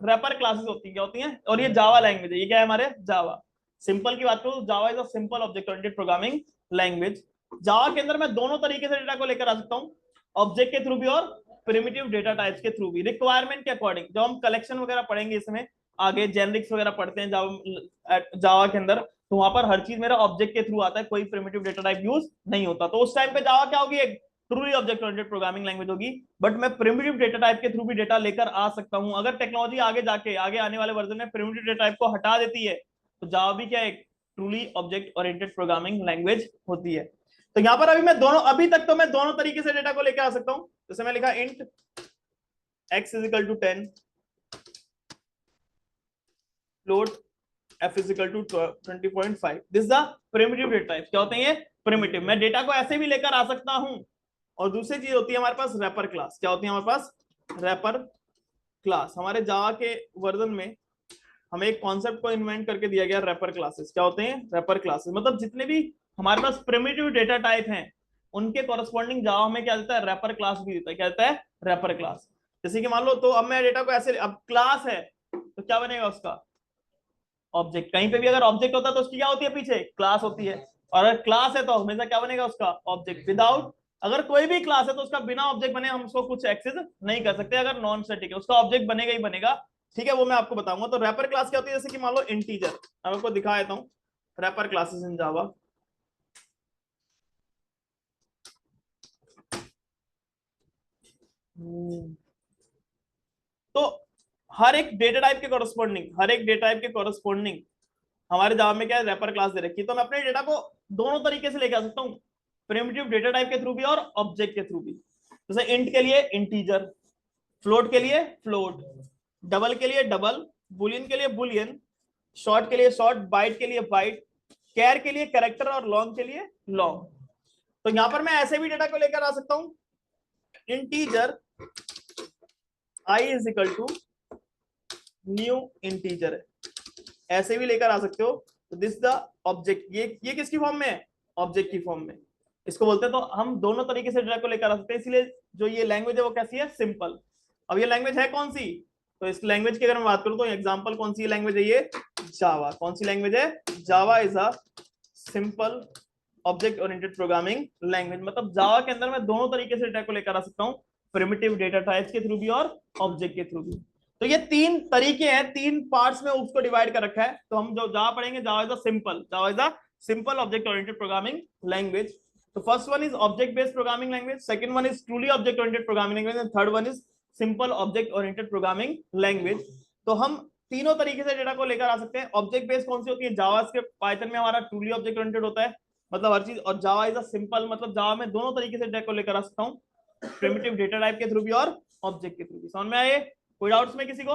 रैपर क्लासेस होती है। क्या होती हैं? और ये जावा लैंग्वेज है, ये क्या है हमारे? जावा। सिंपल की बात करूं तो Java is a simple object oriented programming language. Java के अंदर मैं दोनों तरीके से डेटा को लेकर आ सकता हूँ, ऑब्जेक्ट के थ्रू भी और प्रिमिटिव डेटा टाइप्स के थ्रू भी, रिक्वायरमेंट के अकॉर्डिंग। जब हम कलेक्शन वगैरह पढ़ेंगे इसमें आगे, जेनरिक्स वगैरह पढ़ते हैं जावा के अंदर, तो वहां पर हर चीज मेरा ऑब्जेक्ट के थ्रू आता है, कोई प्रिमिटिव डेटा टाइप यूज नहीं होता। तो उस टाइम पे जावा क्या होगी? एक truly object oriented programming language होगी। बट मैं प्रिमिटिव डेटा टाइप के थ्रू भी डेटा लेकर आ सकता हूं। अगर टेक्नोलॉजी आगे जाके, आगे आने वाले वर्जन में प्रिमिटिव डेटा टाइप को हटा देती है, तो जावा भी क्या, एक truly object oriented programming language होती है। तो यहां पर अभी मैं दोनों, अभी तक तो मैं दोनों तरीके से डेटा को लेकर आ सकता हूं। जैसे मैं लिखा int x is equal to 10, float f is equal to 20.5, this the primitive data type. क्या होते हैं ये? प्रिमिटिव। मैं डेटा को ऐसे भी लेकर आ सकता हूं। और दूसरी चीज होती है हमारे पास रैपर क्लास। क्या होती है हमारे पास? Wrapper class. हमारे जावा के वर्जन में हमें एक कॉन्सेप्ट को इन्वेंट करके दिया गया, रैपर क्लासेस। क्या होते हैं? Wrapper classes. मतलब जितने भी हमारे पास प्रिमिटिव डेटा टाइप हैं, उनके कॉरस्पॉन्डिंग जावा हमें क्या देता है? रैपर क्लास भी देता है। क्या देता है? Wrapper class. जैसे कि मान लो, तो अब मैं डेटा को ऐसे, अब क्लास है तो क्या बनेगा उसका? ऑब्जेक्ट। कहीं पे भी अगर ऑब्जेक्ट होता है तो उसकी क्या होती है? पीछे क्लास होती है। और अगर क्लास है तो हमेशा क्या बनेगा उसका? ऑब्जेक्ट। विदाउट, अगर कोई भी क्लास है तो उसका बिना ऑब्जेक्ट बने हम उसको कुछ एक्सेस नहीं कर सकते। अगर नॉन स्टैटिक है, उसका ऑब्जेक्ट बनेगा ही बनेगा। ठीक है, वो मैं आपको बताऊंगा। तो रैपर क्लास क्या होती है? जैसे कि मान लो इंटीजर, मैं आपको दिखा देता हूँ रैपर क्लासेस इन जावा। तो हर एक डेटा टाइप के कॉरस्पॉन्डिंग, हर एक डेटा टाइप के कॉरस्पॉन्डिंग हमारे जावा में क्या है, रैपर क्लास दे रखी है। तो मैं अपने डेटा को दोनों तरीके से लेके आ सकता हूँ, प्रिमिटिव डेटा टाइप के थ्रू भी और ऑब्जेक्ट के थ्रू भी। जैसे इंट के लिए इंटीजर, फ्लोट के लिए फ्लोट, डबल के लिए डबल, बुलियन के लिए बुलियन, शॉर्ट के लिए शॉर्ट, बाइट के लिए बाइट, कैर के लिए कैरेक्टर और लॉन्ग के लिए लॉन्ग। तो यहां पर मैं ऐसे भी डेटा को लेकर आ सकता हूं, integer i is equal to new integer है, ऐसे भी लेकर आ सकते हो। तो दिस द ऑब्जेक्ट, ये किसकी फॉर्म में है, ऑब्जेक्ट की फॉर्म में, इसको बोलते हैं। तो हम दोनों तरीके से डेटा को लेकर आ सकते हैं, इसलिए जो ये लैंग्वेज है वो कैसी है, सिंपल। अब ये लैंग्वेज है कौन सी, तो इस लैंग्वेज की अगर मैं बात करूं तो एग्जांपल कौन सी लैंग्वेज है, ये जावा। कौन सी लैंग्वेज है, जावा is a simple object oriented programming language. मतलब जावा के अंदर मैं दोनों तरीके से डेटा को लेकर आ सकता हूँ, प्रिमिटिव डेटा टाइप्स के थ्रू भी और ऑब्जेक्ट के थ्रू भी। तो ये तीन तरीके हैं, तीन पार्ट्स में उसको डिवाइड कर रखा है। तो हम जो जावा पढ़ेंगे, Java is a simple object oriented programming language. तो first one is object based programming language, second one is truly object oriented programming language, and third one is simple object oriented programming language. तो हम तीनों तरीके से data को लेकर आ सकते हैं। ऑब्जेक्ट बेस्ड कौन सी होती है, जावा के पाइथन में हमारा ट्रूली ऑब्जेक्ट ओरिएंटेड होता है, मतलब हर चीज, और जावा इज अ सिंपल, मतलब जावा में दोनों तरीके से डेटा को लेकर आ सकता हूँ, प्रिमिटिव डेटा टाइप के थ्रू भी और ऑब्जेक्ट के थ्रू भी। समझ में आए, कोई डाउट्स में किसी को?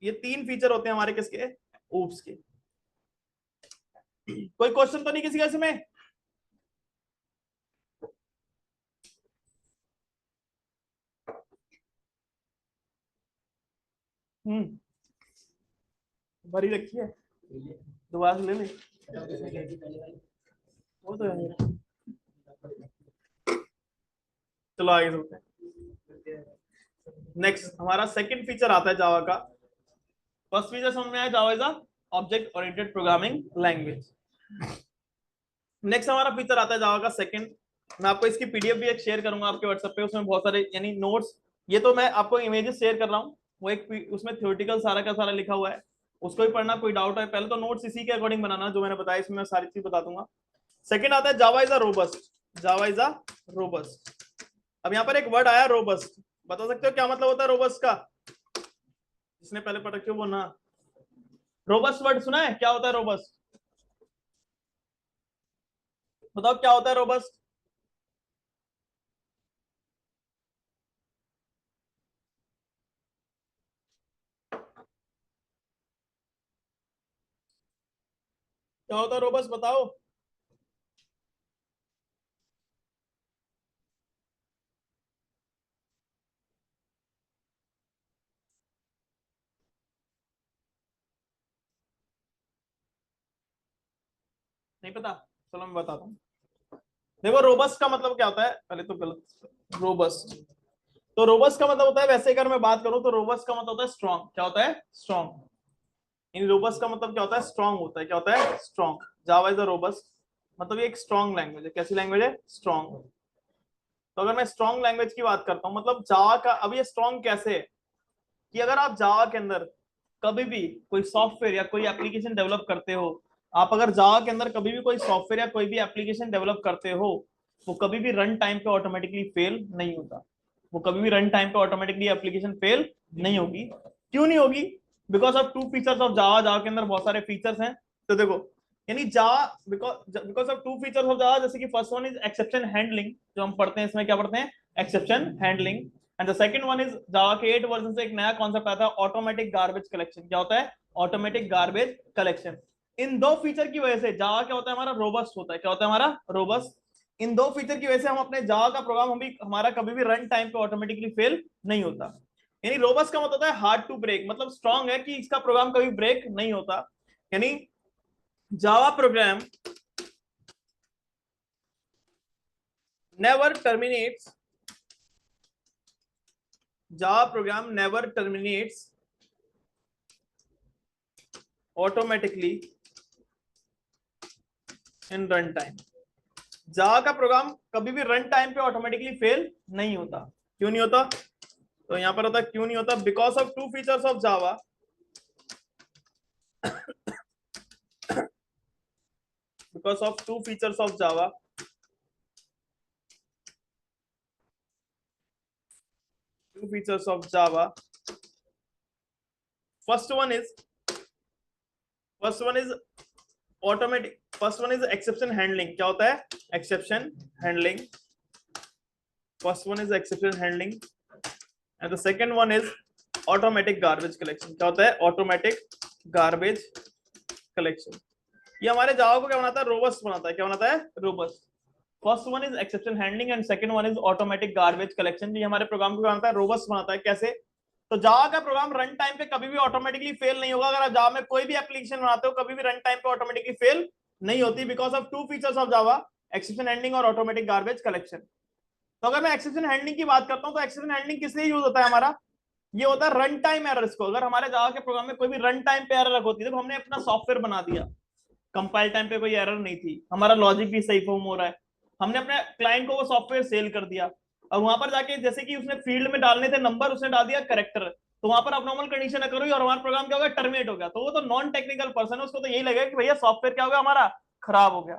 ये तीन फीचर होते हैं हमारे किसके, ओप्स के। कोई क्वेश्चन तो नहीं किसी का इसमें? हम्म, भरी रखी है, दोबारा से ले ले, वो तो है। चलो आगे चलते हैं। नेक्स्ट हमारा सेकंड फीचर आता है जावा का। फर्स्ट फीचर समझ में आया, जावा is a object oriented programming language. Next हमारा फीचर आता है जावा का सेकंड। मैं आपको इसकी पीडीएफ भी एक शेयर करूंगा आपके व्हाट्सएप पे, उसमें बहुत सारे यानी नोट्स, ये तो मैं आपको इमेजेस शेयर कर रहा हूँ, वो एक उसमें थ्योरेटिकल सारा का सारा लिखा हुआ है, उसको भी पढ़ना। कोई डाउट है पहले तो नोट्स इसी के अकॉर्डिंग बनाना जो मैंने बताया, इसमें मैं सारी चीज बता दूंगा। सेकंड आता है जावा is a robust, Java is a robust. अब यहाँ पर एक वर्ड आया रोबस्ट, बता सकते हो क्या मतलब होता है रोबस्ट का? जिसने पहले पढ़ रखे हो वो ना, रोबस्ट वर्ड सुना है, क्या होता है रोबस्ट, बताओ क्या होता है रोबस्ट? क्या होता है रोबस्ट, बताओ। नहीं पता, चलो मैं बताता हूँ। देखो रोबस्ट का मतलब क्या होता है, पहले तो गलत, रोबस्ट, तो रोबस्ट का मतलब होता है, वैसे अगर मैं बात करूं तो रोबस्ट का मतलब होता है स्ट्रॉन्ग। क्या होता है, स्ट्रॉन्ग। इन रोबस्ट का मतलब क्या होता है, स्ट्रॉन्ग होता है। क्या होता है, strong. Java is a robust, मतलब ये एक स्ट्रॉन्ग लैंग्वेज है। कैसी लैंग्वेज है, स्ट्रॉन्ग। तो अगर मैं स्ट्रॉन्ग लैंग्वेज की बात करता हूँ, मतलब जावा का, अब ये स्ट्रॉन्ग कैसे है कि अगर आप जावा के अंदर कभी भी कोई सॉफ्टवेयर या कोई एप्लीकेशन डेवलप करते हो, आप अगर जावा के अंदर कभी भी कोई सॉफ्टवेयर या कोई भी एप्लीकेशन डेवलप करते हो, वो कभी भी रन टाइम पे ऑटोमेटिकली फेल नहीं होता। वो कभी भी रन टाइम पे ऑटोमेटिकली एप्लीकेशन फेल नहीं होगी। क्यों नहीं होगी? Because of two features of Java. Java के अंदर बहुत सारे फीचर्स हैं। तो देखो, यानी Java, because of two features of Java, जैसे कि first one is exception handling, जो हम पढ़ते हैं इसमें क्या पढ़ते हैं, exception handling. And the second one is Java के 8 वर्जन से एक नया कॉन्सेप्ट आता है, ऑटोमेटिक गार्बेज कलेक्शन। क्या होता है, ऑटोमेटिक गार्बेज कलेक्शन। इन दो फीचर की वजह से जावा क्या होता है, हमारा रोबस्ट होता है। क्या होता है, हमारा रोबस्ट। इन दो फीचर की वजह से हम अपने जावा का प्रोग्राम, हम भी, हमारा कभी भी रन टाइम पे ऑटोमेटिकली फेल नहीं होता। यानी रोबस्ट का मतलब होता है हार्ड टू ब्रेक, मतलब स्ट्रॉन्ग है कि इसका प्रोग्राम कभी ब्रेक नहीं होता। यानी Java program never terminates, Java program never terminates automatically in run time. Java का प्रोग्राम कभी भी रन टाइम पे ऑटोमेटिकली फेल नहीं होता। क्यों नहीं होता? तो यहां पर होता है क्यों नहीं होता, because of two features of Java, because of two features of Java, two features of Java first one is automatic, first one is exception handling. क्या होता है? Exception handling. First one is exception handling and the second one is automatic garbage collection. क्या होता है? Automatic garbage collection. ये हमारे जावा को क्या बनाता है? रोबस्ट बनाता है। क्या बनाता है? Robust. First one is exception handling and second one is automatic garbage collection. ये हमारे प्रोग्राम को क्या बनाता है? रोबस्ट बनाता है। कैसे? तो जावा का प्रोग्राम रन टाइम पे कभी भी ऑटोमेटिकली फेल नहीं होगा। अगर आप जावा में कोई भी एप्लीकेशन बनाते हो, कभी भी रन टाइम पे ऑटोमेटिकली फेल नहीं होती, because of two features of Java, exception handling और ऑटोमेटिक गार्बेज कलेक्शन। तो अगर मैं एक्सेप्शन हैंडलिंग की बात करता हूं, तो एक्सेप्शन हैंडलिंग किस लिए यूज होता है हमारा? ये होता है रन टाइम एरर्स को। अगर हमारे जावा के प्रोग्राम में कोई भी रन टाइम पे एरर होती है, तो हमने अपना सॉफ्टवेयर बना दिया, कंपाइल टाइम पे कोई एरर नहीं थी, हमारा लॉजिक भी सही फॉर्म हो रहा है, हमने अपने क्लाइंट को वो सॉफ्टवेयर सेल कर दिया, और वहां पर जाके जैसे कि उसने फील्ड में डालने थे नंबर, उसने डाल दिया करेक्टर, तो वहां पर अबनॉर्मल कंडीशन अकर हुई और हमारा प्रोग्राम क्या हो गया? टर्मिनेट हो गया। तो वो तो नॉन टेक्निकल पर्सन है, उसको तो यही लगेगा कि भैया सॉफ्टवेयर क्या हो गया? हमारा खराब हो गया।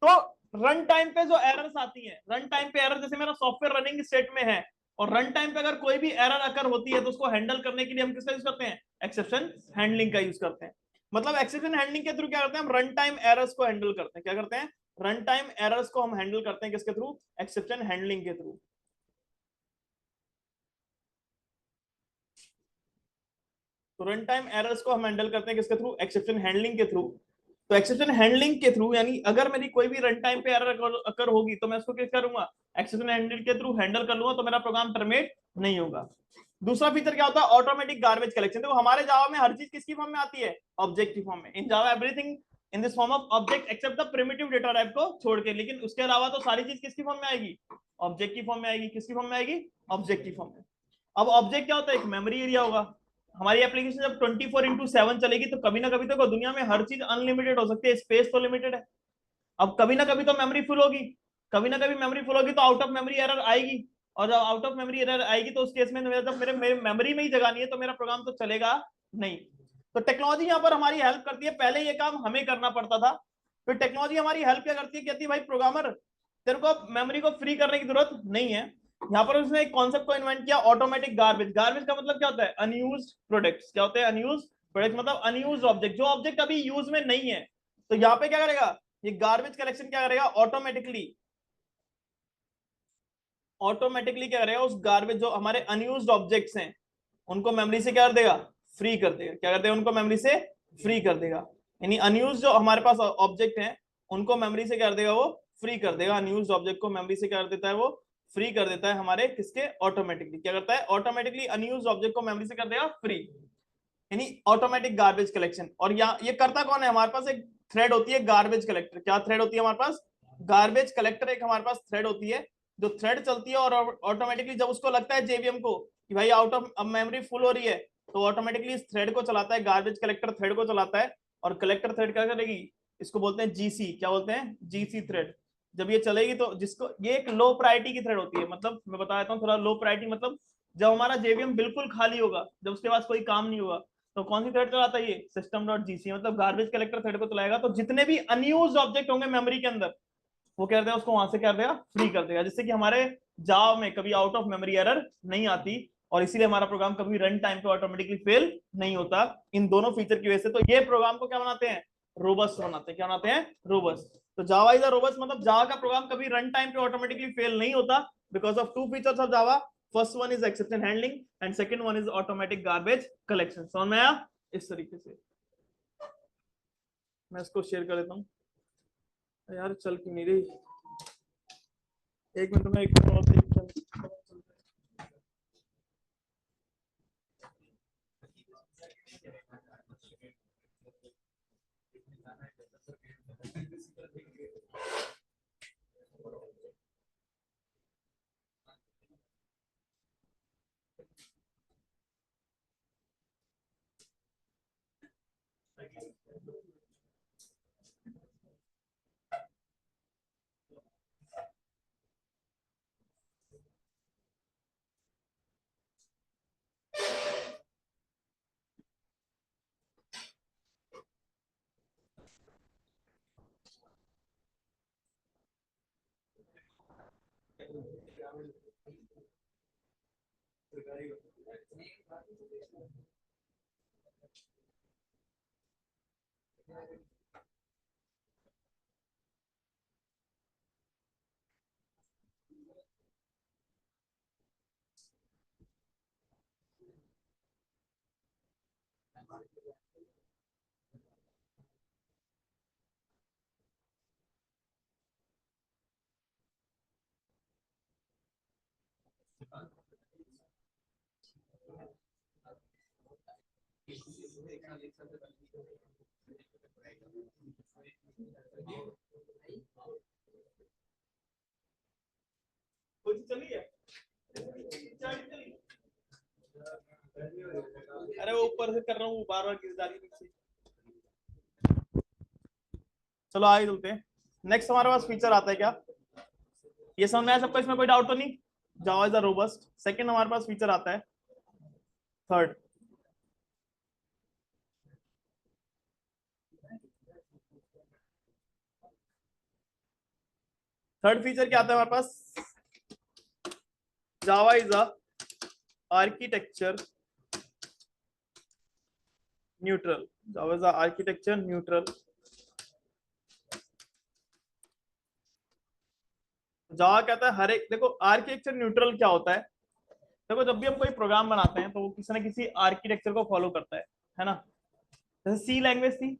तो रन टाइम पे जो एरर्स आती है, रन टाइम पे एरर, जैसे मेरा सॉफ्टवेयर रनिंग स्टेट में है और रन टाइम पे अगर कोई भी एरर अकर होती है, तो उसको हैंडल करने के लिए हम किसका यूज करते हैं? एक्सेप्शन हैंडलिंग का यूज करते हैं। मतलब एक्सेप्शन हैंडलिंग के थ्रू क्या करते हैं? हम रन टाइम एरर्स को हैंडल करते हैं। क्या करते हैं? रन टाइम एरर्स को हम हैंडल करते हैं किसके थ्रू? एक्सेप्शन हैंडलिंग के थ्रू। तो रन टाइम एरर्स को हम हैंडल करते हैं किसके थ्रू? एक्सेप्शन हैंडलिंग के थ्रू। तो एक्सेप्शन हैंडलिंग के थ्रू, यानी अगर मेरी कोई भी रन टाइम पे एरर अकर होगी, तो मैं उसको क्या करूंगा? एक्सेप्शन हैंडलिंग के थ्रू हैंडल कर लूंगा, तो मेरा प्रोग्राम टर्मिनेट नहीं होगा। दूसरा फीचर क्या होता है? Automatic garbage collection. देखो हमारे जावा में हर चीज किसकी फॉर्म में आती है? ऑब्जेक्ट की फॉर्म में। In Java everything in this form of object except the primitive data type को छोड़ के, लेकिन उसके अलावा तो सारी चीज किसकी फॉर्म में आएगी? ऑब्जेक्ट की फॉर्म में आएगी। किसकी फॉर्म में आएगी? ऑब्जेक्ट की फॉर्म में। अब ऑब्जेक्ट क्या होता है? एक मेमोरी एरिया होगा। हमारी एप्लीकेशन जब 24/7 चलेगी, तो कभी ना कभी तो दुनिया में हर चीज अनलिमिटेड हो सकती है, स्पेस तो लिमिटेड है। अब कभी ना कभी तो मेमोरी फुल होगी, कभी ना कभी मेमोरी फुल होगी, तो आउट ऑफ मेमोरी एरर आएगी। और जब आउट ऑफ मेमोरी एरर आएगी, तो उस केस में जब मेरे मेमोरी में ही जगह नहीं है, तो मेरा प्रोग्राम तो चलेगा नहीं। तो टेक्नोलॉजी यहाँ पर हमारी हेल्प करती है। पहले ये काम हमें करना पड़ता था, फिर टेक्नोलॉजी हमारी हेल्प क्या करती है? कहती है भाई प्रोग्रामर, तेरे को मेमोरी को फ्री करने की जरूरत नहीं है। यहाँ पर उसने एक कॉन्सेप्ट को इन्वेंट किया, ऑटोमेटिक गार्बेज। गार्बेज का मतलब क्या होता है? Unused products. क्या होते हैं? अनयूज्ड प्रोडक्ट मतलब अनयूज्ड ऑब्जेक्ट, जो ऑब्जेक्ट अभी यूज में नहीं है। तो यहाँ पे क्या करेगा? ये गार्बेज कलेक्शन क्या करेगा? ऑटोमेटिकली, ऑटोमेटिकली क्या करेगा? उस गार्बेज, जो हमारे अनयूज्ड ऑब्जेक्ट्स हैं, उनको मेमोरी से क्या कर देगा? फ्री कर देगा। क्या कर देगा? उनको मेमोरी से फ्री कर देगा। यानी अनयूज्ड जो हमारे पास ऑब्जेक्ट हैं, उनको मेमोरी से क्या कर देगा? वो फ्री कर देगा। अनयूज्ड ऑब्जेक्ट को मेमोरी से क्या कर देता है? वो फ्री कर देता है हमारे किसके? ऑटोमेटिकली। क्या करता है? ऑटोमेटिकली अनयूज्ड ऑब्जेक्ट को मेमोरी से कर देगा फ्री, यानी ऑटोमेटिक गार्बेज कलेक्शन। और यहाँ ये करता कौन है? हमारे पास एक थ्रेड होती है गार्बेज कलेक्टर। क्या थ्रेड होती है हमारे पास? गार्बेज कलेक्टर एक हमारे पास थ्रेड होती है, जो थ्रेड चलती है और ऑटोमेटिकली जब उसको लगता है जेवीएम को कि भाई आउट ऑफ अब मेमोरी फुल हो रही है, तो ऑटोमेटिकली इस थ्रेड को चलाता है, गार्बेज कलेक्टर थ्रेड को चलाता है। और कलेक्टर थ्रेड क्या करेगी? इसको बोलते हैं जीसी। क्या बोलते हैं? GC thread. जब ये चलेगी, तो जिसको ये एक लो प्रायोरिटी की थ्रेड होती है। मतलब मैं बता देता हूँ थोड़ा, लो प्रायोरिटी मतलब जब हमारा जेवीएम बिल्कुल खाली होगा, जब उसके पास कोई काम नहीं होगा, तो कौन सी थ्रेड चलाता है? ये सिस्टम डॉट जीसी, मतलब गार्बेज कलेक्टर थ्रेड को चलाएगा। तो जितने भी अनयूज्ड ऑब्जेक्ट होंगे मेमोरी के अंदर, वो क्या करते हैं? उसको वहां से क्या कर देगा? फ्री कर देगा, जिससे कि हमारे जावा में कभी आउट ऑफ मेमोरी एरर नहीं आती, और इसीलिए हमारा प्रोग्राम कभी रन टाइम पे ऑटोमेटिकली फेल नहीं होता, इन दोनों फीचर की वजह से। तो ये प्रोग्राम को क्या बनाते हैं? रोबस्ट बनाते हैं। क्या बनाते हैं? रोबस्ट। तो जावा इज अ रोबस्ट, मतलब जावा का प्रोग्राम कभी रन टाइम पे ऑटोमेटिकली फेल नहीं होता, because of two features of Java. First one is exception handling and second one is automatic garbage collection. समझ में आया? इस तरीके से मैं इसको शेयर कर देता हूँ। यार चल क्यों नहीं रही? एक मिनट में एक और देखता हूँ। अरे वो ऊपर से कर रहा हूँ, बार बार गिर जा रही है नीचे। चलो आगे चलते हैं। नेक्स्ट हमारे पास फीचर आता है क्या, ये समझ में आया सबको, इसमें कोई डाउट तो नहीं। जावा इज अ रोबस्ट। सेकंड हमारे पास फीचर आता है थर्ड। थर्ड फीचर क्या आता है हमारे पास, Java is a architecture neutral. Java is a architecture neutral. Java कहता है हर एक, देखो आर्किटेक्चर न्यूट्रल क्या होता है, देखो जब भी हम कोई प्रोग्राम बनाते हैं तो वो किसी ना किसी आर्किटेक्चर को फॉलो करता है ना। जैसे सी लैंग्वेज थी,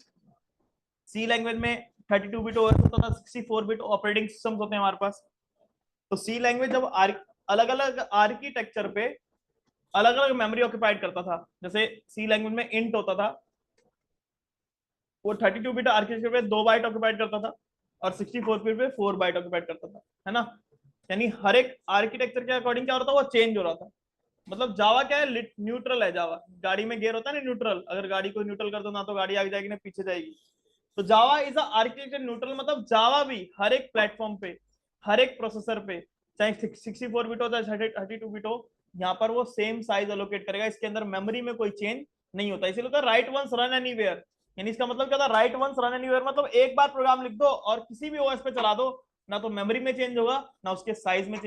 सी लैंग्वेज में 32 बिट ओएस होता था, 64 बिट ऑपरेटिंग सिस्टम्स होते हैं हमारे पास। तो सी लैंग्वेज जब अलग अलग आर्किटेक्चर पे अलग अलग मेमोरी ऑक्यूपाइड करता था, जैसे सी लैंग्वेज में इंट होता था, वो 32 बिट आर्किटेक्चर पे 2 बाइट ऑक्यूपाइड करता था, और 64 बिट पे 4 बाइट ऑक्यूपाइड करता था, है ना। यानी हर एक आर्किटेक्चर के अकॉर्डिंग क्या हो रहा था, वो चेंज हो रहा था। मतलब जावा क्या है, न्यूट्रल है जावा। गाड़ी में गियर होता है ना न्यूट्रल, अगर गाड़ी को न्यूट्रल कर दो ना तो गाड़ी आगे जाएगी ना पीछे जाएगी। तो Java is a architecture neutral, मतलब जावा भी हर एक प्लेटफॉर्म पे, हर एक प्रोसेसर पे, चाहे 64 बिट हो चाहे 32 बिट हो, यहाँ पर वो सेम साइज एलोकेट करेगा। इसके अंदर मेमोरी में कोई चेंज नहीं होता, इसीलिए होता है राइट वंस रन एनीवेयर। यानी इसका मतलब क्या था, राइट वंस रन एनीवेयर, मतलब एक बार प्रोग्राम लिख दो और किसी भी ओएस पे चला दो, ना तो मेमोरी में चेंज होगा ना उसके साइज में चेंज